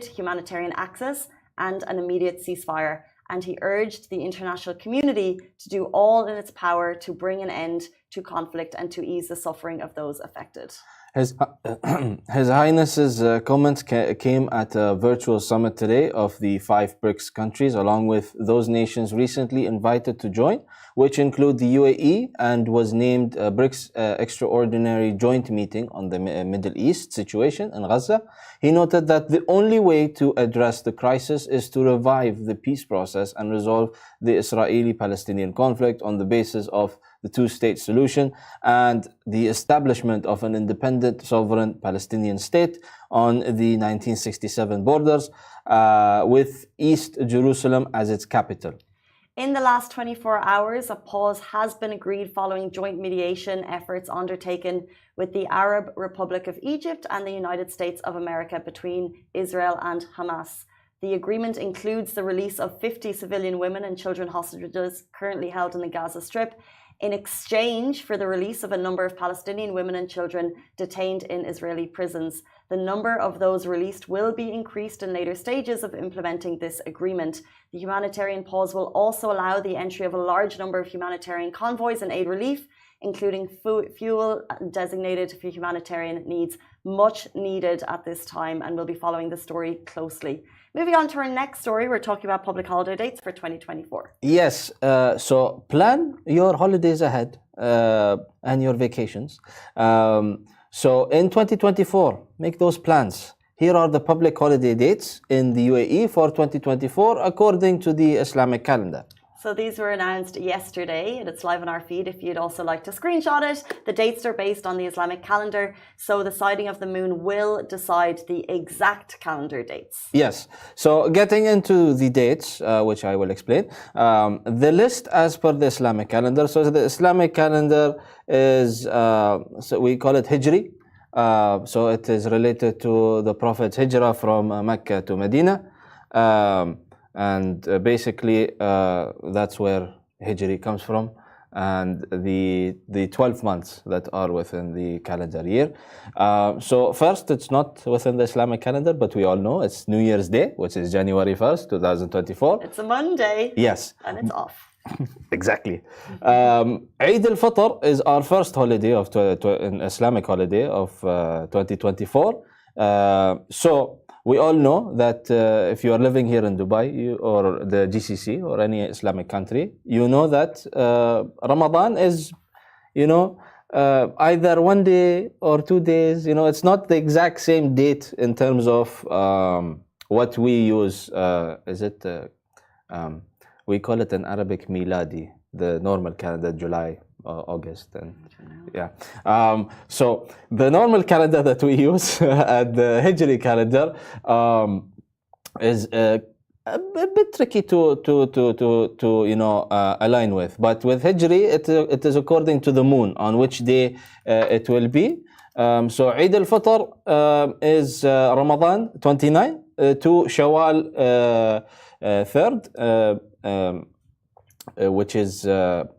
humanitarian access and an immediate ceasefire. And he urged the international community to do all in its power to bring an end to conflict and to ease the suffering of those affected. His Highness's comments came at a virtual summit today of the 5 BRICS countries, along with those nations recently invited to join, which include the UAE, and was named a BRICS Extraordinary Joint Meeting on the Middle East situation in Gaza. He noted that the only way to address the crisis is to revive the peace process and resolve the Israeli-Palestinian conflict on the basis of the two-state solution and the establishment of an independent sovereign Palestinian state on the 1967 borders with East Jerusalem as its capital. In the last 24 hours, a pause has been agreed following joint mediation efforts undertaken with the Arab Republic of Egypt and the United States of America between Israel and Hamas. The agreement includes the release of 50 civilian women and children hostages currently held in the Gaza Strip, in exchange for the release of a number of Palestinian women and children detained in Israeli prisons. The number of those released will be increased in later stages of implementing this agreement. The humanitarian pause will also allow the entry of a large number of humanitarian convoys and aid relief, including fuel designated for humanitarian needs, much needed at this time, and we'll be following the story closely. Moving on to our next story, we're talking about public holiday dates for 2024. Yes, so plan your holidays ahead and your vacations. So in 2024, make those plans. Here are the public holiday dates in the UAE for 2024 according to the Islamic calendar. So these were announced yesterday, and it's live on our feed if you'd also like to screenshot it. The dates are based on the Islamic calendar, so the sighting of the moon will decide the exact calendar dates. Yes, so getting into the dates, which I will explain, the list as per the Islamic calendar. So the Islamic calendar is, so we call it Hijri. So it is related to the Prophet's Hijrah from Mecca to Medina. And basically that's where Hijri comes from, and the 12 months that are within the calendar year. So first, it's not within the Islamic calendar, but we all know it's New Year's Day, which is January 1st, 2024. It's a Monday. Yes. And it's off. Exactly. Eid al-Fitr is our first holiday of an Islamic holiday of 2024. So we all know that if you are living here in Dubai or the GCC or any Islamic country, you know that Ramadan is, either 1 day or 2 days. It's not the exact same date in terms of what we use. We call it in Arabic Miladi, the normal calendar, July, August, and yeah. So the normal calendar that we use at the Hijri calendar is a bit tricky to align with. But with Hijri, it is according to the moon on which day it will be. So Eid al-Fitr is Ramadan 29 to Shawwal 3rd.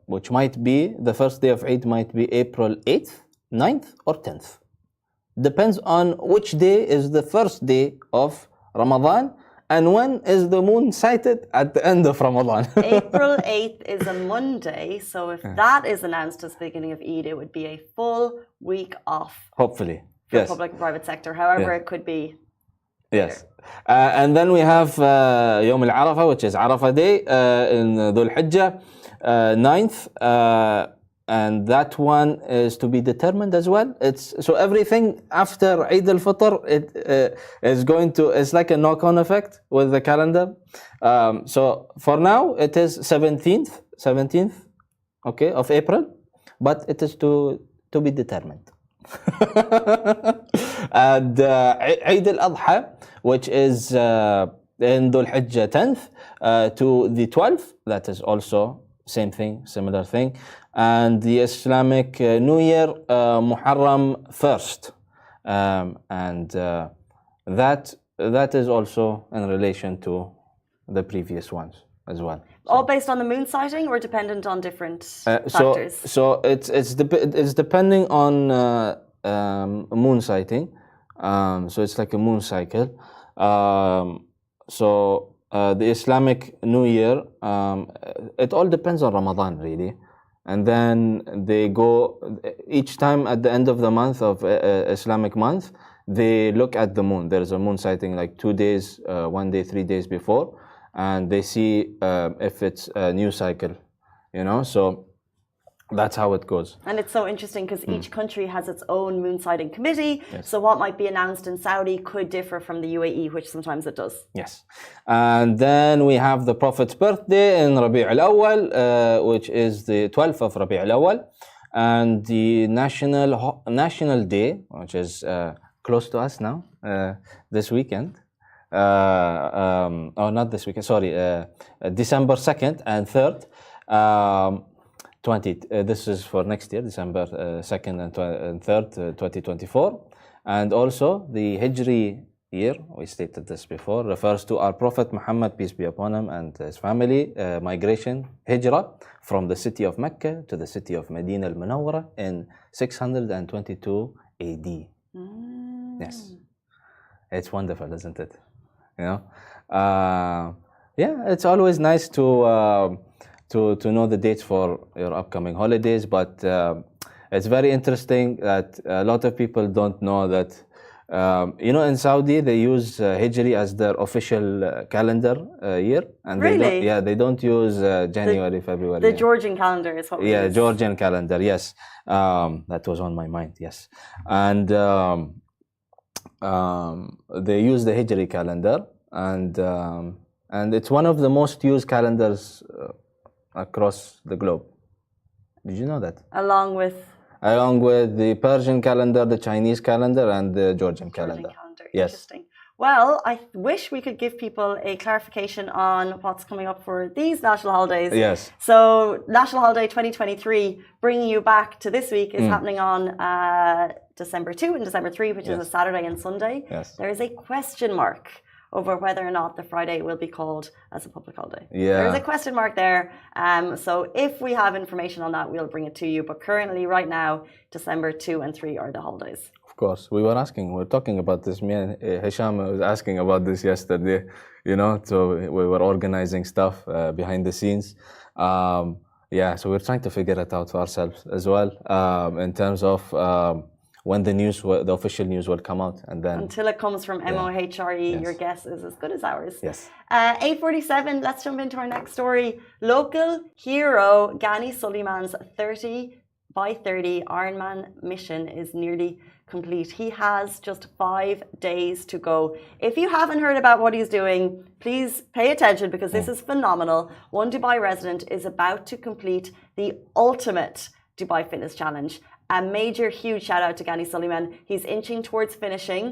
Which might be the first day of Eid might be April 8th, 9th, or 10th. Depends on which day is the first day of Ramadan and when is the moon sighted at the end of Ramadan. April 8th is a Monday, so if that is announced as the beginning of Eid, it would be a full week off. Hopefully, for yes. Public and private sector. However, it could be. Yes. And then we have Yawm al-Arafah, which is Arafah Day in Dhul Hijjah, 9th. And that one is to be determined as well. So everything after Eid al-Fitr, it's like a knock-on effect with the calendar. So for now, it is 17th, okay, of April, but it is to be determined. And Eid al-Adha, which is in Dhul Hijjah 10th to the 12th, that is also same thing, similar thing. And the Islamic New Year, Muharram 1st. And that is also in relation to the previous ones as well. All based on the moon sighting or dependent on different factors? So it's depending on moon sighting. So it's like a moon cycle. The Islamic New Year, it all depends on Ramadan, really. And then they go, each time at the end of the month of Islamic month, they look at the moon. There's a moon sighting like 2 days, 1 day, 3 days before, and they see if it's a new cycle, so that's how it goes. And it's so interesting because each country has its own moon sighting committee. Yes. So what might be announced in Saudi could differ from the UAE, which sometimes it does. Yes. And then we have the Prophet's birthday in Rabi' al-Awwal, which is the 12th of Rabi' al-Awwal. And the National Day, which is close to us now, this weekend. Not this weekend, sorry. December 2nd and 3rd. This is for next year, December 2nd and 3rd, 2024. And also the Hijri year, we stated this before, refers to our Prophet Muhammad, peace be upon him, and his family, migration, Hijrah, from the city of Mecca to the city of Medina al-Munawwara in 622 AD. Yes. It's wonderful, isn't it? It's always nice to know the dates for your upcoming holidays, but it's very interesting that a lot of people don't know that, in Saudi they use Hijri as their official calendar year, and really? they don't use January, February. The Georgian calendar is what we use. Georgian calendar, yes. That was on my mind, yes. And they use the Hijri calendar, and it's one of the most used calendars across the globe. Did you know that? Along with the Persian calendar, the Chinese calendar, and the Georgian calendar. Yes. Interesting. Well, I wish we could give people a clarification on what's coming up for these national holidays. Yes. So, National Holiday 2023, bringing you back to this week, is happening on December 2 and December 3, which is a Saturday and Sunday. Yes. There is a question mark over whether or not the Friday will be called as a public holiday. Yeah. There's a question mark there. So if we have information on that, we'll bring it to you. But currently, right now, December 2 and 3 are the holidays. Of course. We were talking about this. Me and Hisham was asking about this yesterday, so we were organizing stuff behind the scenes. So we're trying to figure it out for ourselves as well, in terms of when the official news will come out, and then until it comes from MOHRE, your guess is as good as ours. Yes. 8:47. Let's jump into our next story. Local hero Ghani Suleiman's 30x30 Ironman mission is nearly complete. He has just 5 days to go. If you haven't heard about what he's doing, please pay attention because this is phenomenal. One Dubai resident is about to complete the ultimate Dubai Fitness Challenge. A major, huge shout out to Ghani Suleiman. He's inching towards finishing,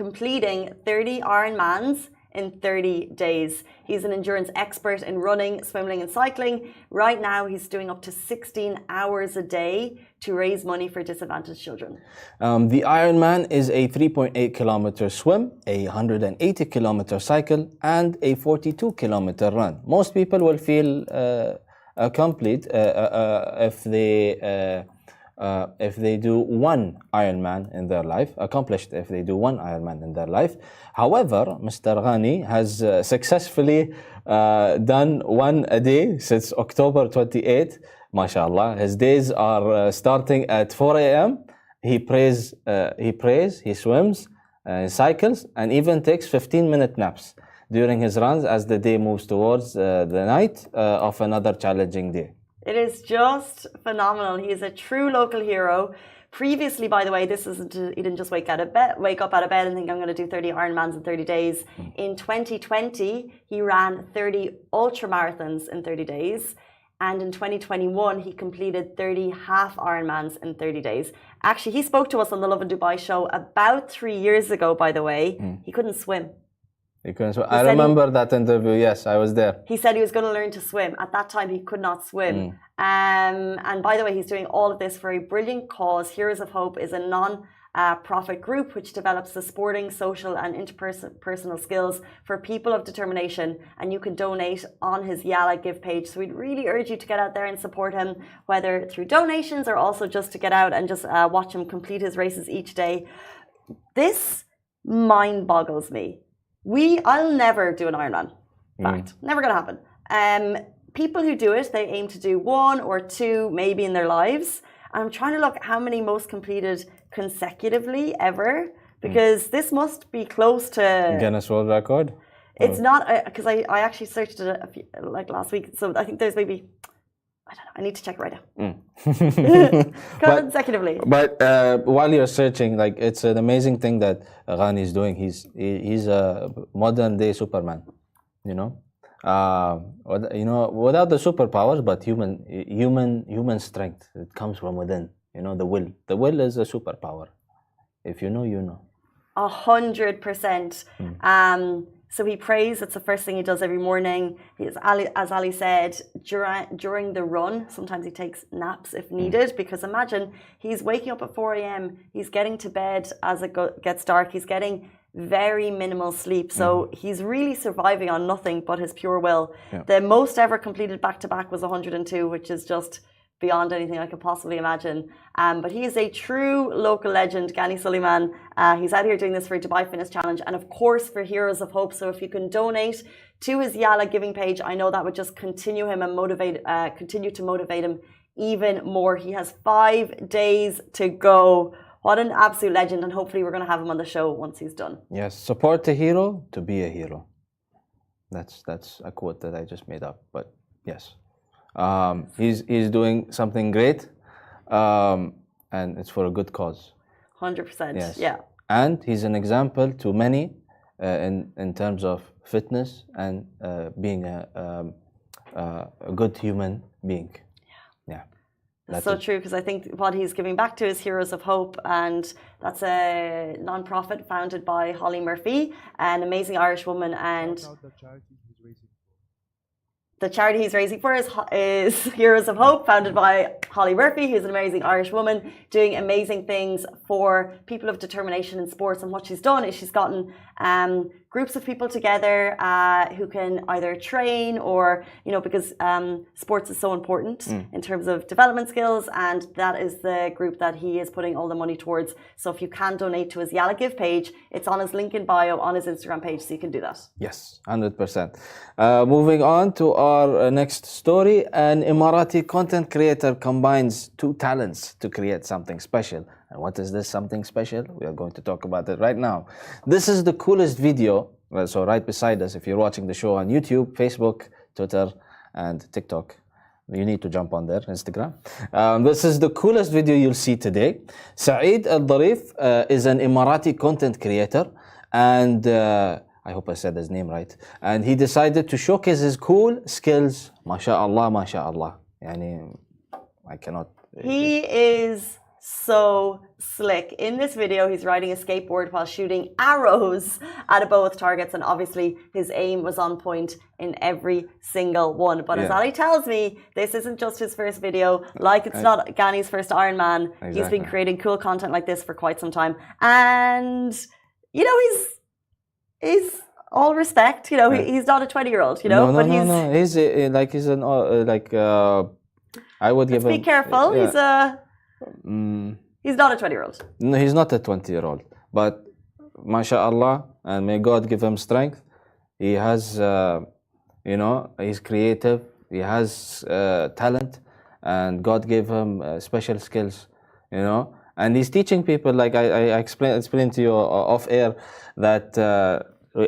completing 30 Ironmans in 30 days. He's an endurance expert in running, swimming, and cycling. Right now, he's doing up to 16 hours a day to raise money for disadvantaged children. The Ironman is a 3.8 kilometer swim, a 180 kilometer cycle, and a 42 kilometer run. Most people will feel complete if they do one Ironman in their life, accomplished if they do one Ironman in their life. However, Mr. Ghani has successfully done one a day since October 28th. MashaAllah. His days are starting at 4 a.m. He prays, he swims, cycles, and even takes 15-minute naps during his runs as the day moves towards the night of another challenging day. It is just phenomenal. He is a true local hero. Previously, by the way, he didn't just wake up out of bed and think, I'm going to do 30 Ironmans in 30 days. In 2020, he ran 30 ultra marathons in 30 days. And in 2021, he completed 30 half Ironmans in 30 days. Actually, he spoke to us on the Lovin Dubai show about 3 years ago, by the way. He couldn't swim. I remember that interview. Yes, I was there. He said he was going to learn to swim. At that time, he could not swim. And by the way, he's doing all of this for a brilliant cause. Heroes of Hope is a non-profit group which develops the sporting, social, and interpersonal skills for people of determination. And you can donate on his Yalla Give page. So we'd really urge you to get out there and support him, whether through donations or also just to get out and just watch him complete his races each day. This mind boggles me. I'll never do an Ironman. Fact, never gonna happen. People who do it, they aim to do one or two maybe in their lives. I'm trying to look how many most completed consecutively ever, because this must be close to Guinness World Record. It's not, because I actually searched it like last week, so I think there's maybe, I don't know, I need to check it right now. Consecutively. But while you're searching, like, it's an amazing thing that Ghani is doing. He's a modern day Superman, you know. Without the superpowers, but human strength. It comes from within. You know, the will. The will is a superpower. If you know, you know. 100%. So he prays. It's the first thing he does every morning. As Ali said, during the run, sometimes he takes naps if needed, because imagine he's waking up at 4 a.m. He's getting to bed as it gets dark. He's getting very minimal sleep. So he's really surviving on nothing but his pure will. Yeah. The most ever completed back-to-back was 102, which is just beyond anything I could possibly imagine. But he is a true local legend, Ghani Suleiman. He's out here doing this for Dubai Fitness Challenge and, of course, for Heroes of Hope. So if you can donate to his Yala giving page, I know that would just continue to motivate him even more. He has 5 days to go. What an absolute legend. And hopefully we're going to have him on the show once he's done. Yes, support a hero to be a hero. That's a quote that I just made up, but yes. He's doing something great, and it's for a good cause. 100%. Yes. Yeah. And he's an example to many in terms of fitness and being a good human being. Yeah. That's so true, because I think what he's giving back to is Heroes of Hope, and that's a non-profit founded by Holly Murphy, an amazing Irish woman, and the charity he's raising for is Heroes of Hope, founded by Holly Murphy, who's an amazing Irish woman doing amazing things for people of determination in sports. And what she's done is she's gotten groups of people together who can either train or, because sports is so important in terms of development skills, and that is the group that he is putting all the money towards. So if you can donate to his Yala Give page, it's on his link in bio on his Instagram page, so you can do that. Yes, 100%. Moving on to our next story. An Emirati content creator combines 2 talents to create something special. And what is this something special? We are going to talk about it right now. This is the coolest video. So right beside us, if you're watching the show on YouTube, Facebook, Twitter, and TikTok, you need to jump on there, Instagram. This is the coolest video you'll see today. Saeed Al-Darif is an Emirati content creator, and I hope I said his name right. And he decided to showcase his cool skills. MashaAllah, MashaAllah. Yani, I cannot. He is so slick. In this video, he's riding a skateboard while shooting arrows at a bow with targets, and obviously his aim was on point in every single one. But as Ali tells me, this isn't just his first video. Like, it's not Ghani's first Ironman. Exactly. He's been creating cool content like this for quite some time. And, he's all respect, he's not a 20-year-old, No, he's I would give him. Be careful. Yeah. He's not a 20-year-old. No, he's not a 20-year-old. But MashaAllah, and may God give him strength. He has, he's creative. He has talent, and God gave him special skills, And he's teaching people, like I explained to you off air, that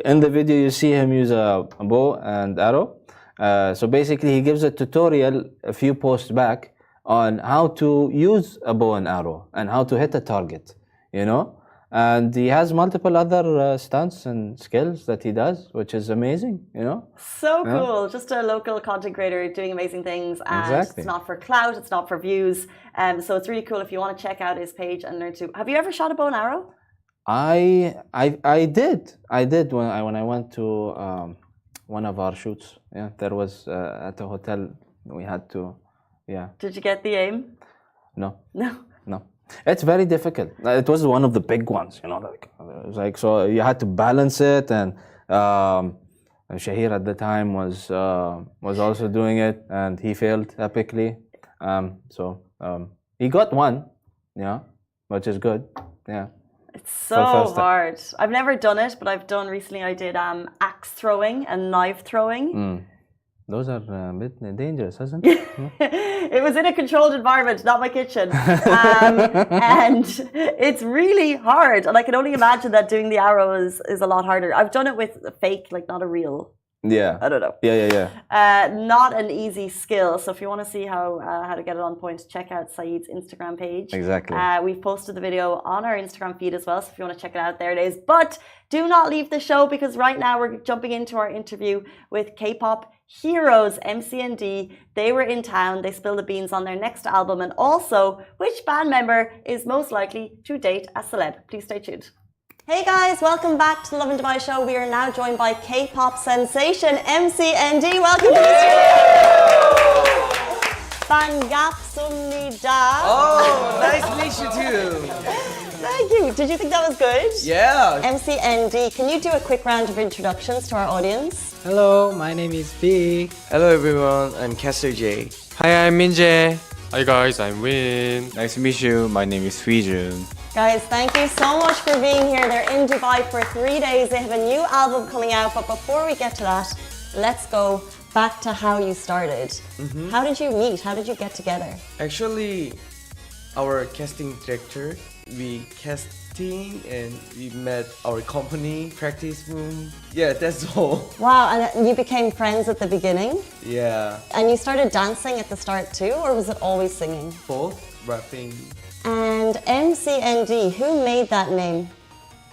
in the video you see him use a bow and arrow. So basically he gives a tutorial a few posts back on how to use a bow and arrow and how to hit a target, And he has multiple other stunts and skills that he does, which is amazing, So cool. Just a local content creator doing amazing things. And It's not for clout, it's not for views. So it's really cool if you want to check out his page and learn to. Have you ever shot a bow and arrow? I did when I went to one of our shoots. Yeah, there was at a hotel we had to. Yeah. Did you get the aim? No. It's very difficult. It was one of the big ones, it was like, so you had to balance it, and Shahir at the time was also doing it, and he failed epically. He got one, which is good. Yeah. It's For so the first time. hard. I've never done it, but I've done recently. I did axe throwing and knife throwing. Those are a bit dangerous, isn't it? It was in a controlled environment, not my kitchen. And it's really hard. And I can only imagine that doing the arrow is a lot harder. I've done it with a fake, like not a real. Yeah. I don't know. Yeah. Not an easy skill. So if you want to see how to get it on point, check out Saeed's Instagram page. Exactly. We've posted the video on our Instagram feed as well. So if you want to check it out, there it is. But do not leave the show, because right now we're jumping into our interview with K-pop heroes MC and D. They were in town. They spilled the beans on their next album, and also which band member is most likely to date a celeb. Please stay tuned. Hey guys, welcome back to the Lovin Dubai show. We are now joined by K-pop sensation MC and D. Welcome to the studio. Bangasumnida. Oh, nice to meet you too. Thank you. Did you think that was good? Yeah. MC and D, can you do a quick round of introductions to our audience? Hello, my name is B. Hello everyone, I'm Caster J. Hi, I'm Minjae. Hi guys, I'm Win. Nice to meet you. My name is Huijun. Guys, thank you so much for being here. They're in Dubai for 3 days. They have a new album coming out, but before we get to that, let's go back to how you started. How did you meet? How did you get together? Actually, our casting director, we casting and we met our company practice room. Yeah, that's all. Wow, and you became friends at the beginning? Yeah, And you started dancing at the start too, or was it always singing? both rapping. And MCND, who made that name?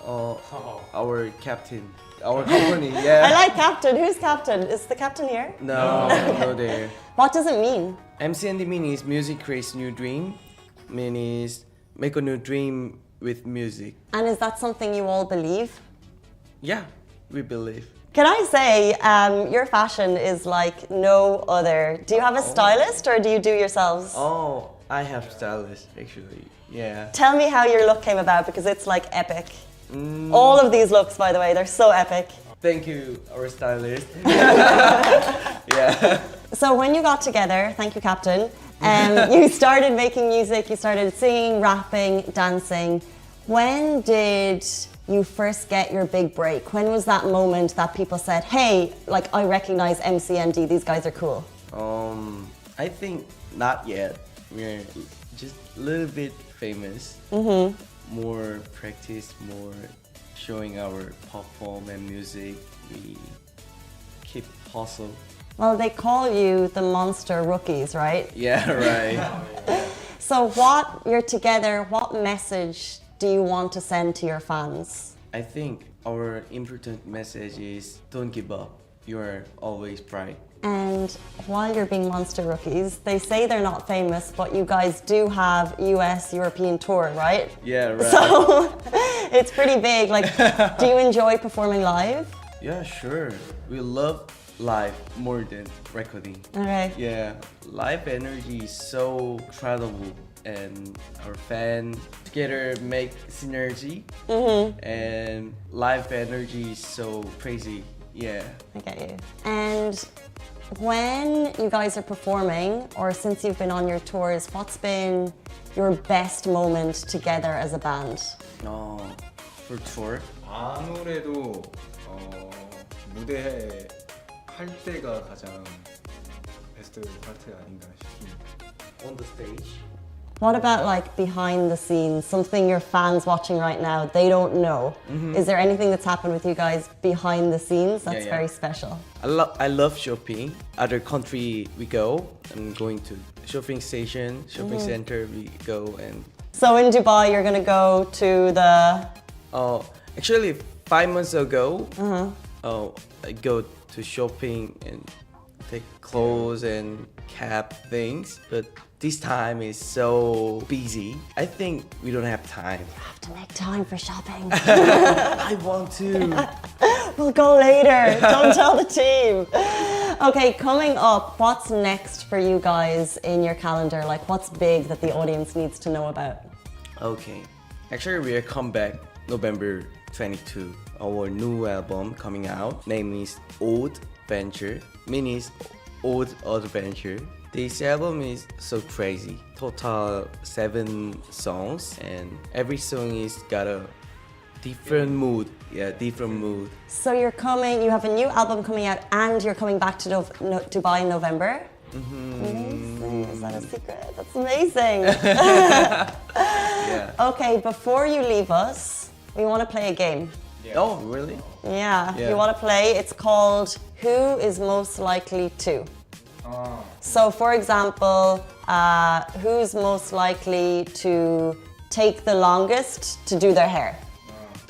Our captain, our company. Yeah. I like Captain. Who's Captain? Is the Captain here? No, no there. What does it mean? MCND means music creates new dream. Means make a new dream with music. And is that something you all believe? Yeah, we believe. Can I say, your fashion is like no other. Do you have a stylist or do you do yourselves? Oh, I have stylist actually. Yeah. Tell me how your look came about, because it's like epic. All of these looks, by the way, they're so epic. Thank you, our stylist. Yeah. So when you got together, thank you, Captain, you started making music, you started singing, rapping, dancing. When did you first get your big break? When was that moment that people said, hey, like I recognize MCND, these guys are cool? I think not yet. We're just a little bit famous. More practice, more showing our perform and music. We keep hustle. Well, they call you the Monster Rookies, right? Yeah, right. So you're together, what message do you want to send to your fans? I think our important message is don't give up. You are always bright. And while you're being Monster Rookies, they say they're not famous, but you guys do have US European tour, right? Yeah, right. So it's pretty big. Like, do you enjoy performing live? Yeah, sure. We love live more than recording. Okay. Yeah, live energy is so incredible, and our fan together make synergy. And live energy is so crazy. Yeah. I get you. And when you guys are performing, or since you've been on your tours, what's been your best moment together as a band? For tour. 아무래도 무대에 할 때가 가장 베스트 파트 아닌가 싶습니다. On the stage. What about like behind the scenes, something your fans watching right now, they don't know? Is there anything that's happened with you guys behind the scenes that's Yeah. very special? I love shopping. Other country we go. I'm going to shopping station, shopping center we go, and So in Dubai, you're gonna go to the... actually 5 months ago, I go to shopping and take clothes and cap things, but this time is so busy. I think we don't have time. You have to make time for shopping. I want to. We'll go later. Don't tell the team. Okay, coming up, what's next for you guys in your calendar? Like, what's big that the audience needs to know about? Okay. Actually, we are come back November 22. Our new album coming out. Name is Old Venture. Means Old Adventure. This album is so crazy. Total 7 songs, and every song is got a different mood. Yeah, different mood. So you have a new album coming out and you're coming back to Dubai in November? Amazing. Is that a secret? That's amazing. Yeah. Okay, before you leave us, we want to play a game. Oh, really? Yeah, Yeah. you want to play? It's called Who is Most Likely To? So, for example, who's most likely to take the longest to do their hair?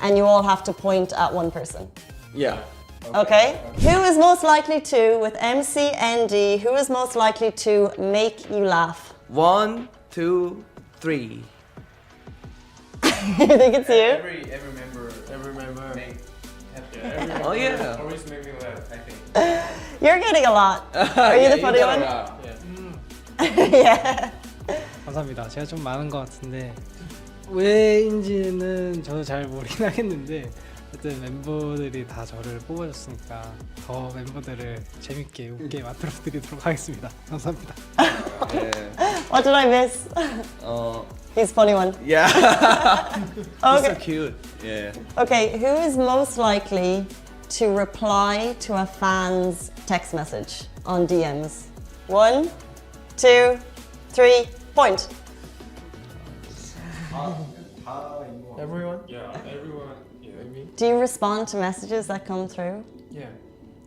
And you all have to point at one person. Yeah. Okay? Who is most likely to, with MCND, who is most likely to make you laugh? 1, 2, 3. You think it's you? Every member make Oh yeah. always make me laugh. I think. You're getting a lot. Are you the funny one? Yeah. 감사합니다. 제가 좀 많은 것 같은데 왜인지는 저도 잘 모르긴 하겠는데 어쨌든 멤버들이 다 저를 뽑아줬으니까 더 멤버들을 재밌게 웃게 만들어드리도록 하겠습니다. 감사합니다. What did I miss? He's funny one. Yeah. He's so Okay. cute. Yeah. Okay, who is most likely to reply to a fan's text message on DMs? 1, 2, 3, point. Everyone? Yeah, everyone. Yeah, me. Do you respond to messages that come through? Yeah.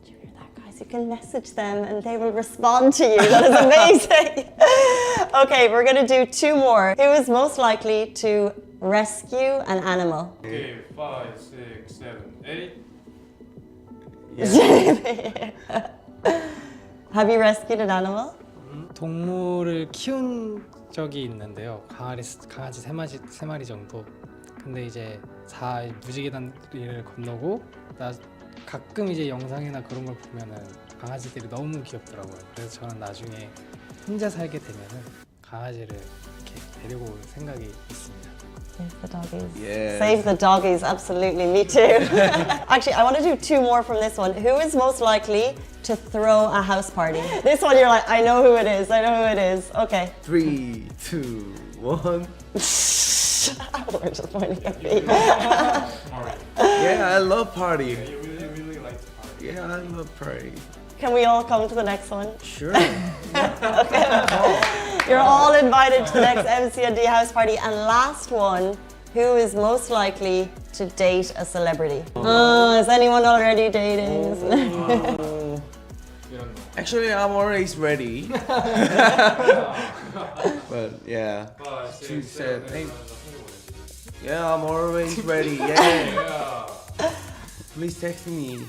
Do you hear that, guys? You can message them and they will respond to you. That is amazing. Okay, we're gonna do 2 more. Who is most likely to rescue an animal? Okay, 5, 6, 7, 8. Have you rescued an animal? 동물을 키운 적이 있는데요. 강아지 세 마리 정도. 근데 이제 무지개다리를 건너고 가끔 이제 영상이나 그런 걸 보면은 강아지들이 너무 귀엽더라고요. 그래서 저는 나중에 혼자 살게 되면은 강아지를 이렇게 데리고 올 생각이 있습니다. Save the doggies. Yeah. Save the doggies, absolutely, me too. Actually, I want to do 2 more from this one. Who is most likely to throw a house party? This one you're like, I know who it is, Okay. 3, 2, 1. We're just pointing at me. Yeah, I love party. You really like to party. Yeah, I love party. Can we all come to the next one? Sure. You're all invited to the next MC&D house party. And last one, who is most likely to date a celebrity? Is anyone already dating? Actually, I'm always ready. But yeah. 5, 6, 2, 7, 7, 8. 8. Yeah, I'm always ready. Yeah. Please text me.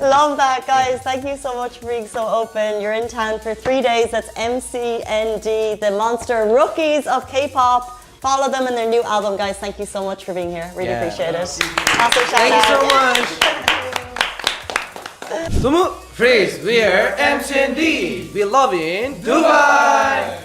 Love that, guys. Thank you so much for being so open. You're in town for 3 days. That's MCND, the monster rookies of K-pop. Follow them and their new album, guys. Thank you so much for being here. Really appreciate it. Awesome shout Thank you so out. much. Sumu, freeze. We are MCND. We love in Dubai.